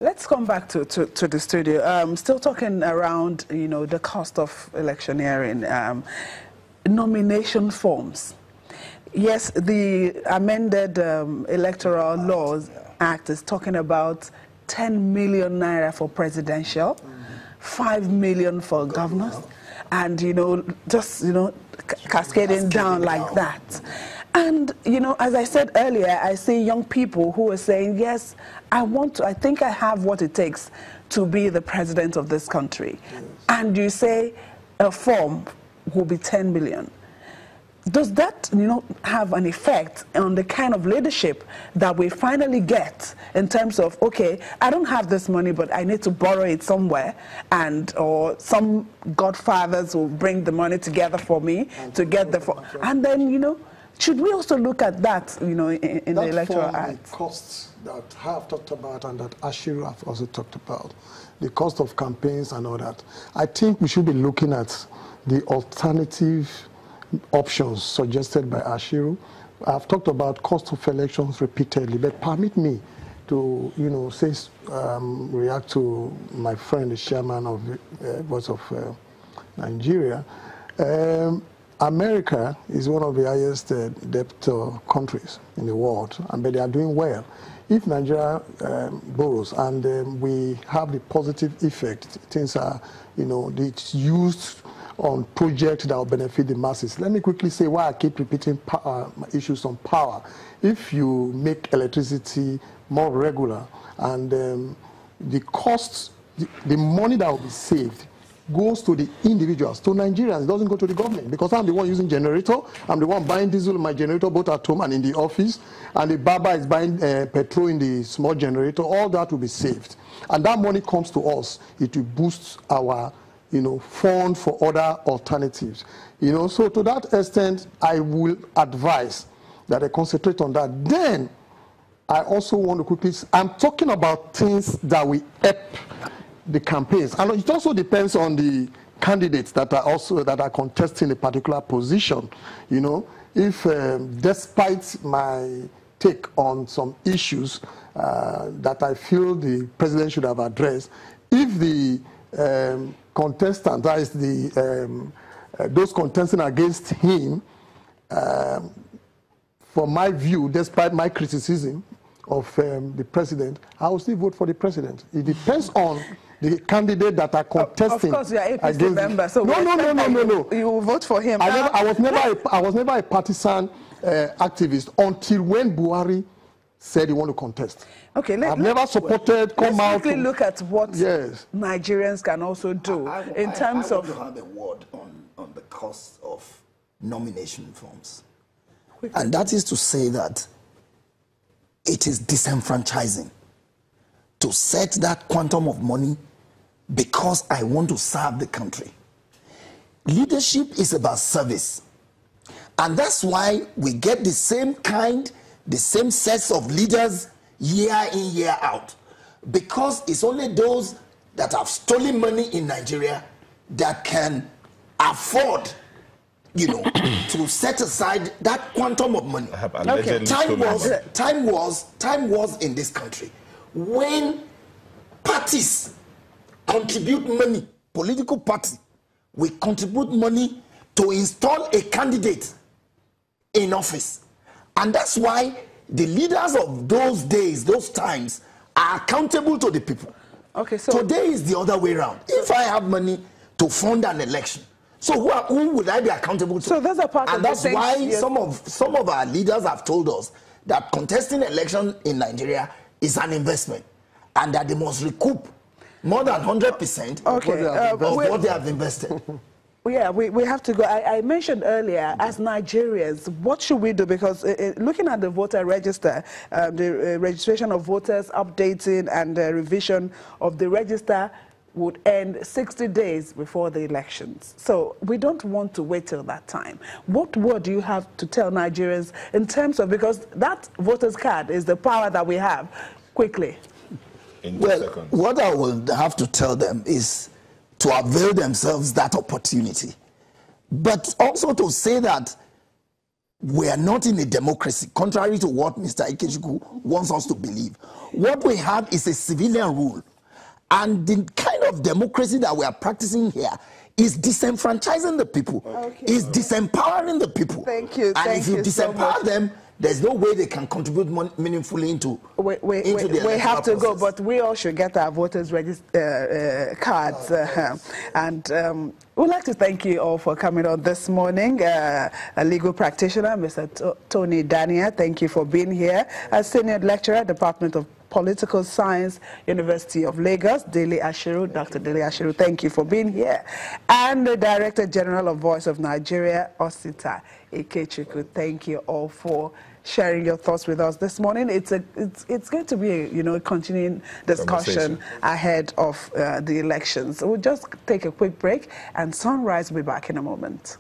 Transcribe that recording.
Let's come back to the studio. Still talking around, the cost of electioneering, nomination forms. Yes, the amended Electoral Laws Act is talking about 10 million naira for presidential, 5 million for governors, and, cascading down like that. And, as I said earlier, I see young people who are saying, yes, I think I have what it takes to be the president of this country. Yes. And you say a form will be 10 million. Does that, have an effect on the kind of leadership that we finally get in terms of, okay, I don't have this money, but I need to borrow it somewhere, or some godfathers will bring the money together for me to get the form. And then, should we also look at that, in the Electoral Act? The costs that I have talked about and that Ashiru have also talked about, the cost of campaigns and all that, I think we should be looking at the alternative options suggested by Ashiru. I've talked about cost of elections repeatedly, but permit me to, react to my friend, the chairman of the Voice of Nigeria. America is one of the highest debt countries in the world, but they are doing well. If Nigeria borrows and we have the positive effect, things are, it's used on projects that will benefit the masses. Let me quickly say why I keep repeating issues on power. If you make electricity more regular and the costs, the money that will be saved goes to the individuals, to Nigerians. It doesn't go to the government, because I'm the one using generator. I'm the one buying diesel in my generator, both at home and in the office. And the barber is buying petrol in the small generator. All that will be saved. And that money comes to us. It will boost our, fund for other alternatives. So to that extent, I will advise that I concentrate on that. Then, I also want to quickly, I'm talking about things that will help the campaigns, and it also depends on the candidates that are contesting a particular position. If despite my take on some issues that I feel the president should have addressed, if the contestant, that is those contesting against him, for my view, despite my criticism of the president, I will still vote for the president. It depends on the candidate that are contesting. Of course, you are APC member, so no. You will vote for him. I was never a partisan activist until when Buhari said he want to contest. Okay, I've never supported. Let's quickly look at what Nigerians can also do in terms of. I want to have a word on the cost of nomination forms, and that is to say that it is disenfranchising to set that quantum of money because I want to serve the country. Leadership is about service. And that's why we get the same sets of leaders year in, year out. Because it's only those that have stolen money in Nigeria that can afford, to set aside that quantum of money. Time was in this country when parties contribute money, political party, we contribute money to install a candidate in office. And that's why the leaders of those days, those times, are accountable to the people. Okay, so today is the other way around. If I have money to fund an election, so who would I be accountable to? So that's a part and of that's the why some of our leaders have told us that contesting election in Nigeria is an investment, and that they must recoup more than 100% of what they have invested. Yeah, we have to go. I mentioned earlier, as Nigerians, what should we do? Because looking at the voter register, the registration of voters, updating and revision of the register would end 60 days before the elections. So we don't want to wait till that time. What word do you have to tell Nigerians in terms of, because that voter's card is the power that we have, quickly? Well, what I will have to tell them is to avail themselves that opportunity. But also to say that we are not in a democracy, contrary to what Mr. Ikechukwu wants us to believe. What we have is a civilian rule. And the kind of democracy that we are practicing here is disenfranchising the people, is disempowering the people. Thank you. And if you disempower them, there's no way they can contribute meaningfully into we have to go, but we all should get our voters' cards. And we'd like to thank you all for coming on this morning. A legal practitioner, Mr. Tony Dania, thank you for being here. A senior lecturer, Department of Political Science, University of Lagos, Dele Ashiru, Dr. Dele Ashiru, thank you for being here. And the Director General of Voice of Nigeria, Osita Ikechukwu, thank you all for sharing your thoughts with us this morning. It's going to be a continuing discussion ahead of the elections. We'll just take a quick break, and Sunrise will be back in a moment.